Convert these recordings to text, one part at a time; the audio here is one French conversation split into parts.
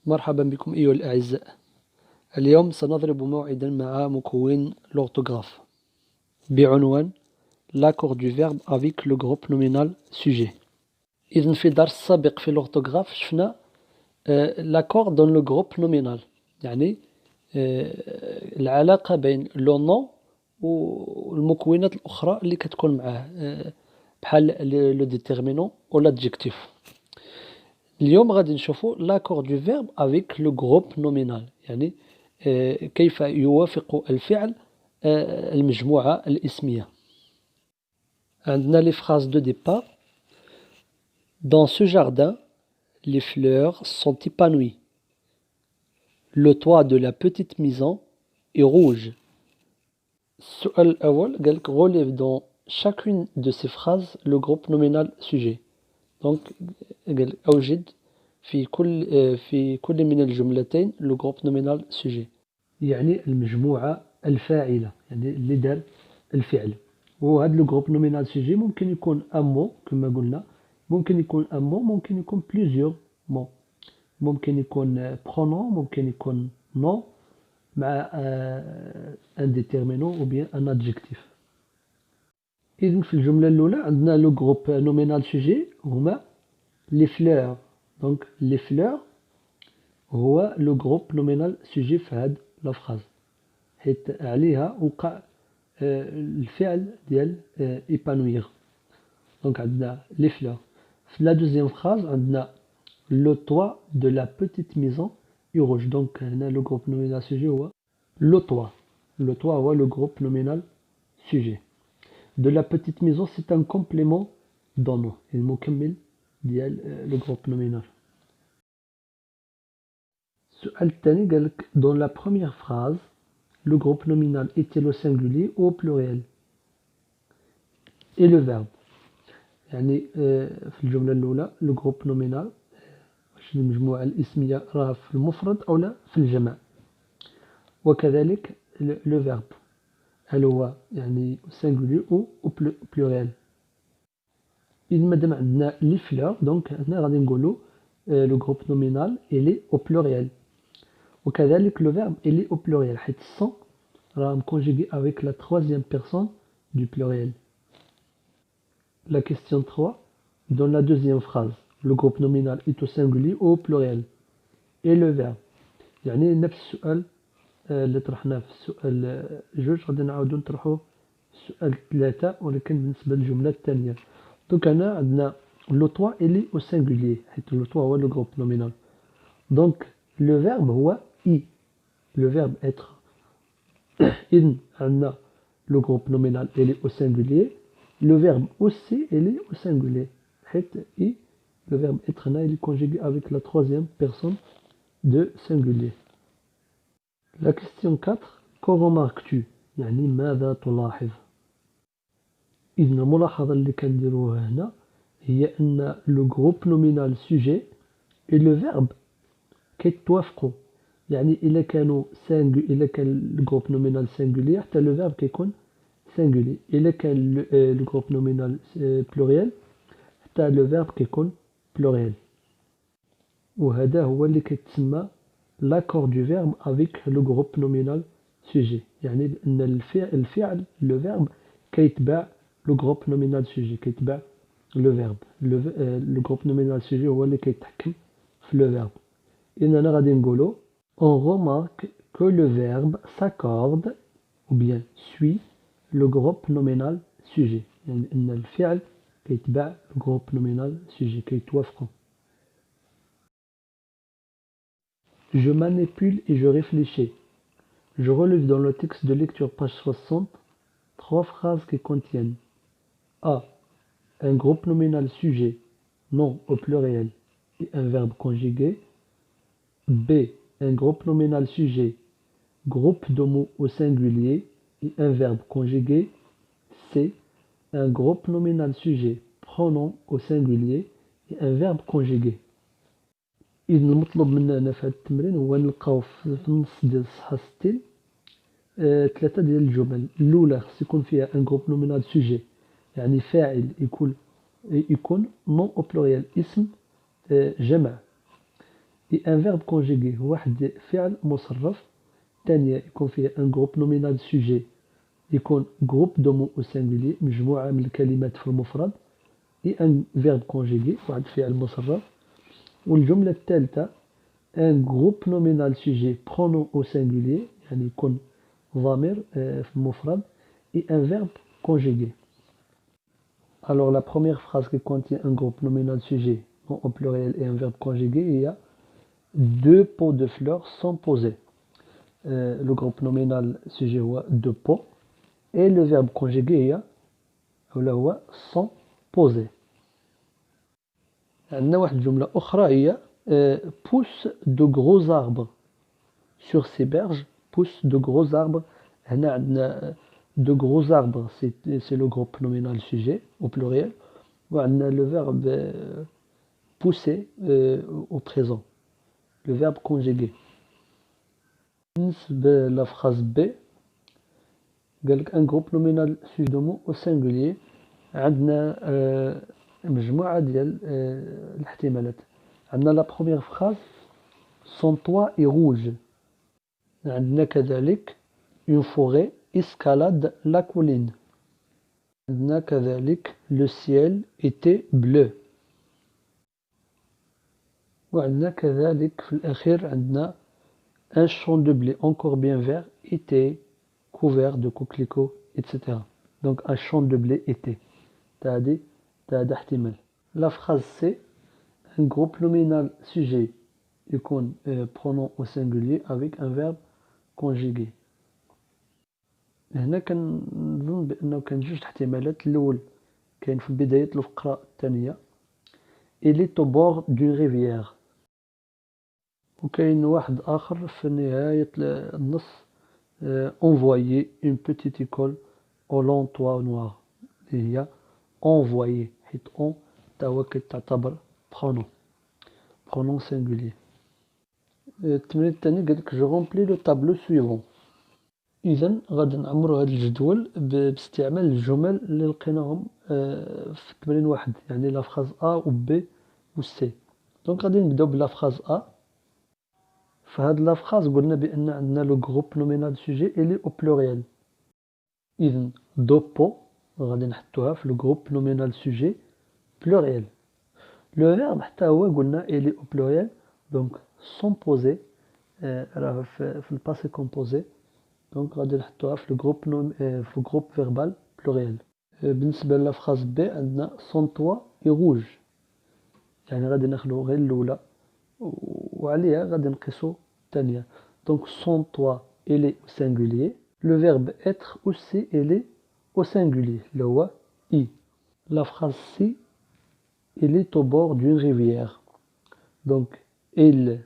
مرحبا بكم أيها الأعزاء. اليوم سنضرب موعدا مع مكون l'orthographe بعنوان l'accord du verbe avec le groupe nominal sujet. إذن في درس سابق في l'orthographe شفنا l'accord dans le groupe nominal، يعني العلاقة بين لو نون والمكونات الأخرى اللي كتكون معاه بحال لو ديتيرمينون و l'adjectif. اليوم غادي نشوفوا l'accord du verbe avec le groupe nominal، يعني كيف يوافق الفعل المجموعة الاسمية. عندنا les phrases de départ. Dans ce jardin, les fleurs sont épanouies. Le toit de la petite maison est rouge. السؤال الأول قال لك relève dans chacune de ces phrases le groupe nominal sujet. Donc قال لك أوجد في كل من الجملتين le groupe nominal sujet، يعني المجموعة الفاعلة، يعني اللي دار الفعل. وهذا لو جروب نومينال سوجي ممكن يكون ان مو كما قلنا، ممكن يكون ان مو، ممكن يكون بليزيور مو، ممكن يكون برونون، ممكن يكون نو مع ان ديتيرمينون او بيان ان ادجكتيف. اذن في الجملة الأولى عندنا لو جروب نومينال سوجي هما لي فلور. دونك لي فلور هو لو جروب نومينال سوجي في هاد لا فراز، حيت عليها وقع الفعل ديال épanouir. دونك عندنا لي فلور. في لا دوزيام فراز عندنا لو توا دو لا بوتيت ميزون est rouge. دونك هنا لو جروب نومينال سوجي هو لو توا. لو توا هو لو جروب نومينال سوجي. دو لا بوتيت ميزون سي ان كومبليمون دون، المكمل ديال لو جروب نومينال. السؤال الثاني قال لك dans la première phrase le groupe nominal est-il au singulier ou au pluriel et le verbe. يعني في الجملة الأولى لو جروب نومينال واش المجموعة الاسمية راه في المفرد أو لا في الجمع، وكذلك لو فيرب هل هو يعني singulier ou pluriel. إذا مادام عندنا لي فلور دونك هنا غادي نقولو لو جروب نومينال إلي au pluriel، وكذلك le verbe il est au pluriel حيت sont راهم conjugués avec la troisième personne du pluriel. La question 3. Dans la deuxième phrase, le groupe nominal est au singulier ou au pluriel et le verbe. يعني نفس السؤال اللي طرحناه في السؤال جوج غادي نعاودو نطرحوه في السؤال 3 ولكن بالنسبة للجملة الثانية. دونك هنا عندنا لو توا il est au singulier حيت لو توا هو le groupe nominal. دونك le verbe هو i، le verbe être. إذن عندنا le groupe nominal il est au singulier، le verbe aussi il est au singulier حيت i le verbe être هنا il est conjugué avec la troisième personne de singulier. La question 4. Que remarques-tu؟ يعني ماذا تلاحظ؟ إذن الملاحظة اللي كنديروها هنا هي أن le groupe nominal sujet et le verbe كيتوافقوا، يعني إلا كانوا إلا كان الجروب نومينال سينغولير حتى لو فيرب كيكون سينغولي، إلا كان الجروب نومينال بلوريال حتى لو فيرب كيكون بلوريال. وهذا هو اللي كيتسمى لاكور دو فيرب افيك لو جروب نومينال سوجي، يعني أن الفعل لو فيرب كيتبع لو جروب نومينال سوجي، كيتبع لو فيرب. لو جروب نومينال سوجي هو اللي كيتحكم في لو فيرب. إذن أنا غادي نقولو on remarque que le verbe s'accorde ou bien suit le groupe nominal sujet، يعني أن الفعل كيتبع le groupe nominal sujet كيتوافقوا. Je manipule et je réfléchis. Je relève dans le texte de lecture page 60 trois phrases qui contiennent A. Un groupe nominal sujet, nom au pluriel et un verbe conjugué. B. Un groupe nominal sujet, groupe de mots au singulier et un verbe conjugué. C. Un groupe nominal sujet, pronom au singulier et un verbe conjugué. إذن المطلوب مننا في هذا التمرين هو نلقاو في النص ديال الصفحة 60 ثلاثة ديال الجمل. الأولى خص يكون فيها ان جروب نومينال سوجي، يعني فاعل يكون نون أو بلوريال، اسم جمع. et un verbe conjugué هو واحد فعل مصرف ثانية يكون فيه un groupe nominal sujet يكون groupe de mots au singulier مجموعة من الكلمات في المفرد et un verbe conjugué واحد فعل مصرف والجملة الثالثة un groupe nominal sujet pronom au singulier يعني يكون ضمير في المفرد et un verbe conjugué. Alors la première phrase qui contient un groupe nominal sujet au pluriel et un verbe conjugué, il y a deux pots de fleurs sont posés. Le groupe nominal sujet هو deux pots et le verbe conjugué il y a هو sont posés. عندنا واحد الجملة أخرى هي pousse de gros arbres sur ces berges pousse de gros arbres. هنا عندنا de gros arbres c'est le groupe nominal sujet au pluriel وعندنا le verbe pousser au présent le verbe conjugué. بالنسبة للفراز B قالك un groupe nominal sujet de mots au singulier عندنا مجموعة ديال الاحتمالات. عندنا la première phrase son toit est rouge. عندنا كذلك une forêt escalade la colline. عندنا كذلك le ciel était bleu. وعندنا كذلك في الأخير عندنا un champ de blé encore bien vert était couvert de coquelicots etc. Donc un champ de blé était. هذا احتمال. La phrase C un groupe nominal sujet يكون pronom au singulier avec un verbe conjugué. هنا كنظن بأنه كان جوج احتمالات. الأول كاين في بداية الفقرة الثانية il est au bord d'une rivière وكاين واحد آخر في نهاية النص envoyer une petite école au long toit noir اللي هي envoyer حيت on تا هو كتعتبر pronom singulier. التمرين الثاني قالك je remplis le tableau suivant. إذا غادي نعمروا هذا الجدول باستعمال الجمل اللي لقيناهم في التمرين واحد يعني لا فراز A و B و C. دونك غادي نبداو بلا فراز A. فهاد لا فراز قلنا بأن عندنا لو جروب نومينال سوجي إلي أو بلوريال. إذا دو بو غادي نحطوها في لو جروب نومينال سوجي بلوريال. لو فيرب حتى هو قلنا إلي أو بلوريال دونك سون بوزي راه في الباسي كومبوزي دونك غادي نحطوها في الجروب فيربال بلوريال. بالنسبة للا فراز بي عندنا سون توا اي روج يعني غادي ناخدو غير الأولى وعليها غادي نقيسو الثانية. دونك سون توا إلي أو سينغوليي لو فيرب إتر أوسي إلي أو سينغوليي اللي هو إي. لا فراز سي il est au bord d'une rivière. Donc il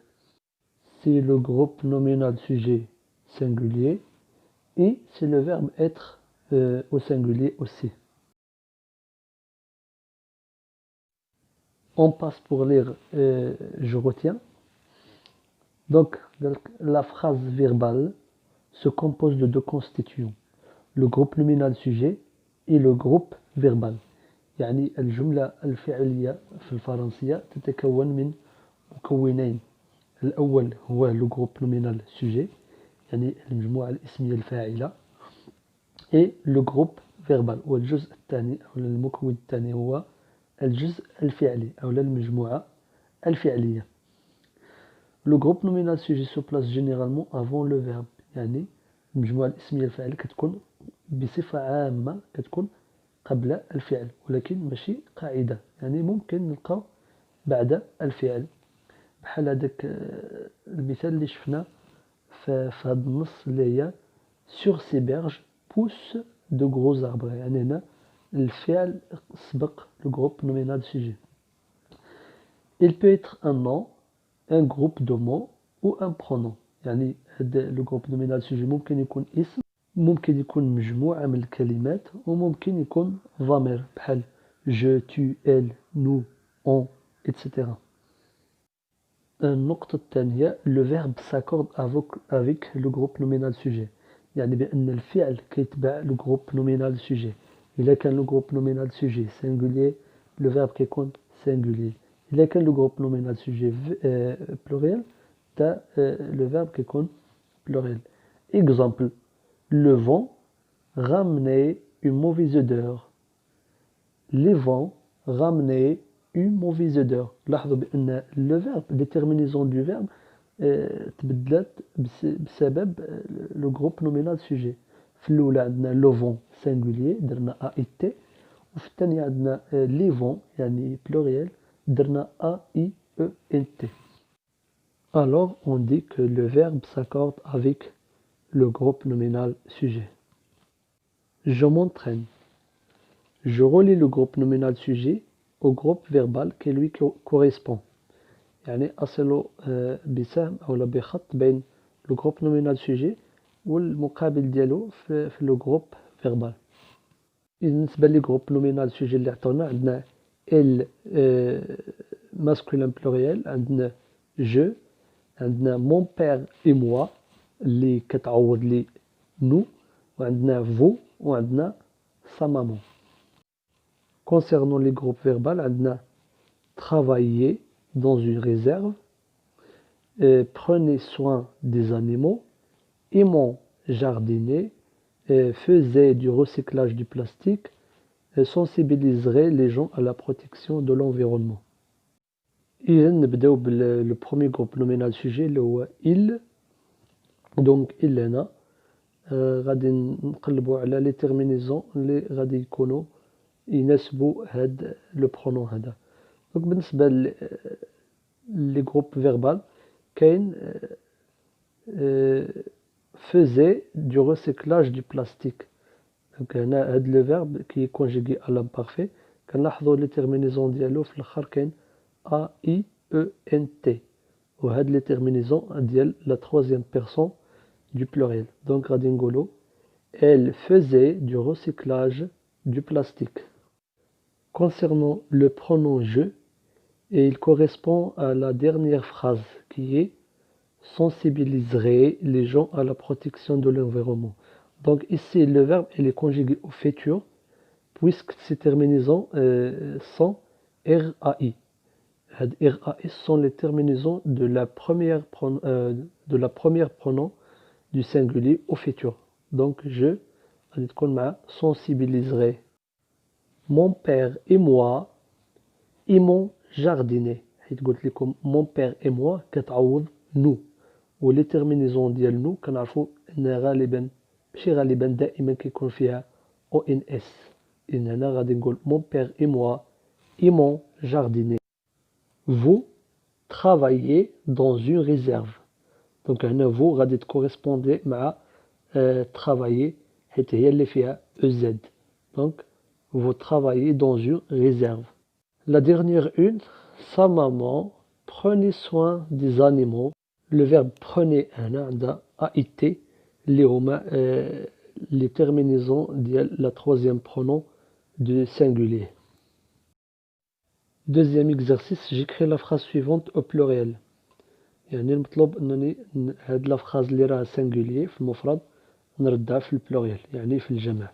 c'est le groupe nominal sujet singulier et c'est le verbe être au singulier aussi. On passe pour lire je retiens. Donc la phrase verbale se compose de deux constituants, le groupe nominal sujet et le groupe verbal. يعني الجملة الفعلية في الفرنسية تتكون من مكونين. الأول هو لو جروب نومينال سوجي يعني المجموعة الاسمية الفاعلة et لو جروب فيربال والجزء الثاني أو المكون الثاني هو الجزء الفعلي أو المجموعة الفعلية. لو جروب نومينال سوجي سو بلاس جينيرالمون افون لو فيرب يعني المجموعة الاسمية الفاعلة كتكون بصفة عامة كتكون قبل الفعل ولكن ماشي قاعدة يعني ممكن نلقاو بعد الفعل بحال هذاك المثال اللي شفنا في هذا النص اللي هي sur ces berges poussent de gros arbres يعني هنا الفعل سبق le groupe nominal sujet. Il peut être un nom, un groupe de mots ou un pronom يعني هذا le groupe nominal sujet ممكن يكون اسم ممكن يكون مجموعة من الكلمات وممكن يكون ضمير بحال je, tu, elle, nous, on, etc. النقطة الثانية le verbe s'accorde avec le groupe nominal sujet يعني بأن الفعل كيتبع le groupe nominal sujet. إذا كان le groupe nominal sujet singulier le verbe كيكون singulier إذا كان لو جروب نومينال سوجي بلوريال تا لو فيرب كيكون بلوريال. Exemple, le vent ramenait une mauvaise odeur. Les vents ramenaient une mauvaise odeur. لاحظوا بأن le verbe, déterminaison du verbe تبدلت بسبب le groupe nominal sujet. في الأولى عندنا لو فون singulier درنا a it وفي الثانية عندنا لي فون يعني pluriel درنا a i e n t. Alors on dit que le verbe s'accorde avec le groupe nominal sujet. Je m'entraîne. Je relie le groupe nominal sujet au groupe verbal qui lui correspond. يعني أصل بسهم أو بخط بين le groupe nominal sujet والمقابل ديالو في لو جروب فيربال. بالنسبة لي جروب نومينال سوجي اللي عطونا عندنا ال ماسكولين بلوريال عندنا جو عندنا مون بير اي موا اللي كتعوض لي نو وعندنا فو وعندنا سا مامون. Concernant les groupes verbales عندنا travailler dans une réserve, prenez soin des animaux, aimons jardiner, faisait du recyclage du plastique, sensibiliserait les gens à la protection de l'environnement. إذا نبداو بال premier groupe nominal sujet اللي هو il. donc il هنا غادي نقلبوا على لي تيرمينيزون اللي غادي يكونوا يناسبوا هاد لو برونون هذا. دونك بالنسبه لي جروب فيربال كاين faisait du recyclage du plastique. دونك هنا هاد لو فيرب كي كونجيغي على l'imparfait كنلاحظوا لي تيرمينيزون ديالو في الاخر كاين a i e n t وهاد لي تيرمينيزون ديال لا troisième personne du pluriel. donc غادي نقولوا elle faisait du recyclage du plastique. Concernant le pronom je, et il correspond à la dernière phrase qui est sensibiliserait les gens à la protection de l'environnement. Donc ici le verbe il est conjugué au futur puisque ces terminaisons sont RAI. RAI sont les terminaisons de la première pronom du singulier au futur. Donc je sensibiliserai. Mon père et moi aimons jardiner. Mon père et moi كتعوض nous ولي تيرمينيزون ديال nous كنعرفوا ان غالبا ماشي غالبا دائما كيكون فيها او ان اس. إن هنا غادي نقول mon père et moi aimons jardiner. Vous travaillez dans une réserve. donc هنا vous غادي تكوريسبوندي مع travailler حيت هي اللي فيها EZ. donc vous travaillez dans une réserve. La dernière une, sa maman prenait soin des animaux. Le verbe prenez هنا عندها AIT اللي هما les terminaisons ديال la troisième pronom du singulier. Deuxième exercice, j'écris la phrase suivante au pluriel. يعني المطلوب انني هاد لا phrase اللي راها singulier في المفرد نردها في البلوريال يعني في الجمع.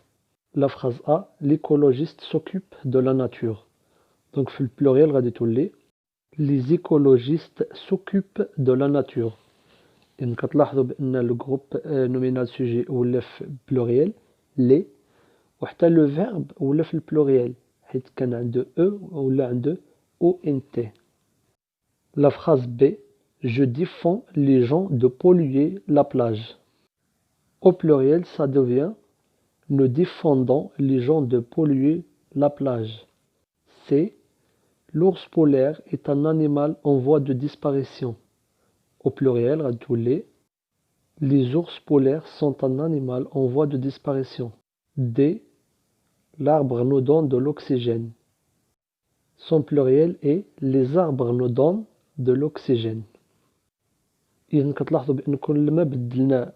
La phrase A, l'écologiste s'occupe de la nature. donc في البلوريال غادي تولي les écologistes s'occupent de la nature. إن كتلاحظوا بأن لو جروب نومينال سوجي ولا في بلوريال لي وحتى لو فيرب ولا في البلوريال حيت كان عنده او ولا عنده او ان تي. La phrase B, je défends les gens de polluer la plage. Au pluriel ça devient nous défendons les gens de polluer la plage. C, l'ours polaire est un animal en voie de disparition. Au pluriel, les ours polaires sont un animal en voie de disparition. D, l'arbre nous donne de l'oxygène. Son pluriel est les arbres nous donnent de l'oxygène. إذن كتلاحظوا بأن كل ما بدلنا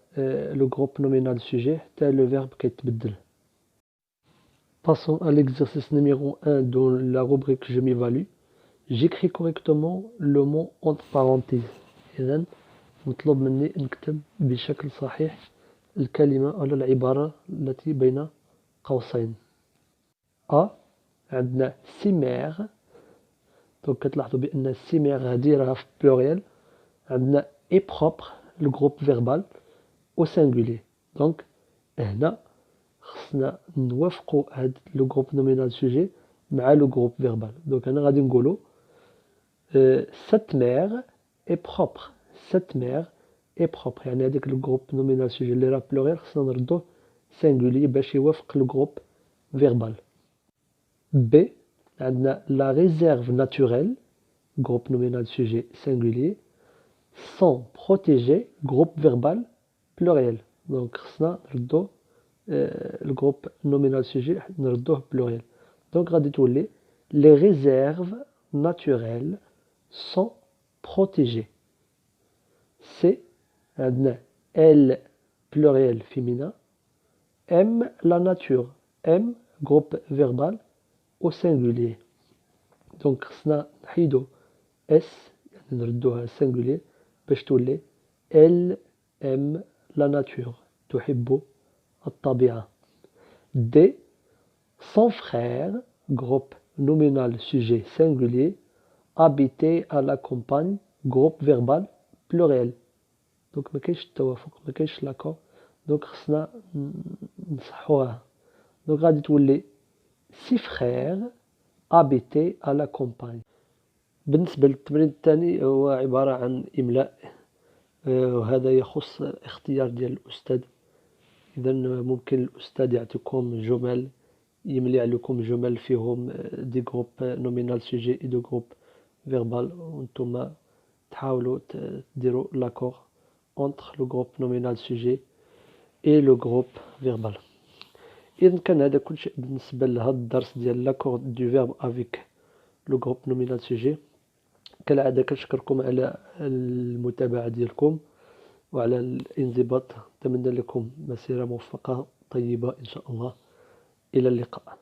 le groupe nominal sujet حتى le verbe كيتبدل. Passons à l'exercice numéro 1 dans la rubrique Je m'évalue. J'écris correctement le mot entre parenthèses. إذن مطلوب مني نكتب بشكل صحيح الكلمة أو العبارة التي بين قوسين. A عندنا سي مير. دونك كتلاحظوا بأن سي هادي راها في بلوريال، عندنا اي بروبر الجروب فيربال او سينغولي. دونك هنا خصنا نوافقوا هاد لو جروب نومينال سوجي مع لو جروب فيربال. دونك هنا غادي نقولوا cette mère est propre. cette mère est propre، يعني هذاك لو جروب نومينال سوجي اللي راه بلوريال خصنا نردوه سينغولي باش يوافق لو جروب فيربال. B عندنا la réserve naturelle groupe nominal sujet singulier sont protégés groupe verbal pluriel. donc خصنا نردو الجروب nominal sujet نردوه pluriel. donc غادي تولي les réserves naturelles sont protégées. C عندنا elle pluriel féminin aime la nature. aime groupe verbal au singulier. donc خصنا نحيدو اس يعني نردوها singulier باش تولي elle aime la nature، تحب الطبيعة. D son frère groupe nominal sujet singulier habitait à la campagne groupe verbal pluriel. donc ما كاينش التوافق، ما كاينش لاكور، donc خصنا نصحوها. donc غادي تولي six frères habitaient à la campagne. بالنسبة للتمرين الثاني هو عبارة عن إملاء، وهذا يخص اختيار ديال الأستاذ. إذا ممكن الأستاذ يعطيكم جمل، يملي عليكم جمل فيهم دي جروب نومينال سوجي اي دو جروب فيربال، وانتم تحاولوا تديروا لاكور entre le groupe nominal sujet et le groupe verbal. إذا كان هذا كل شيء بالنسبة لهذا الدرس ديال لاكور دو فيرب افيك لو جروب نومينال سوجي. كالعادة كنشكركم على المتابعة ديالكم وعلى الانضباط. نتمنى لكم مسيرة موفقة طيبة إن شاء الله. إلى اللقاء.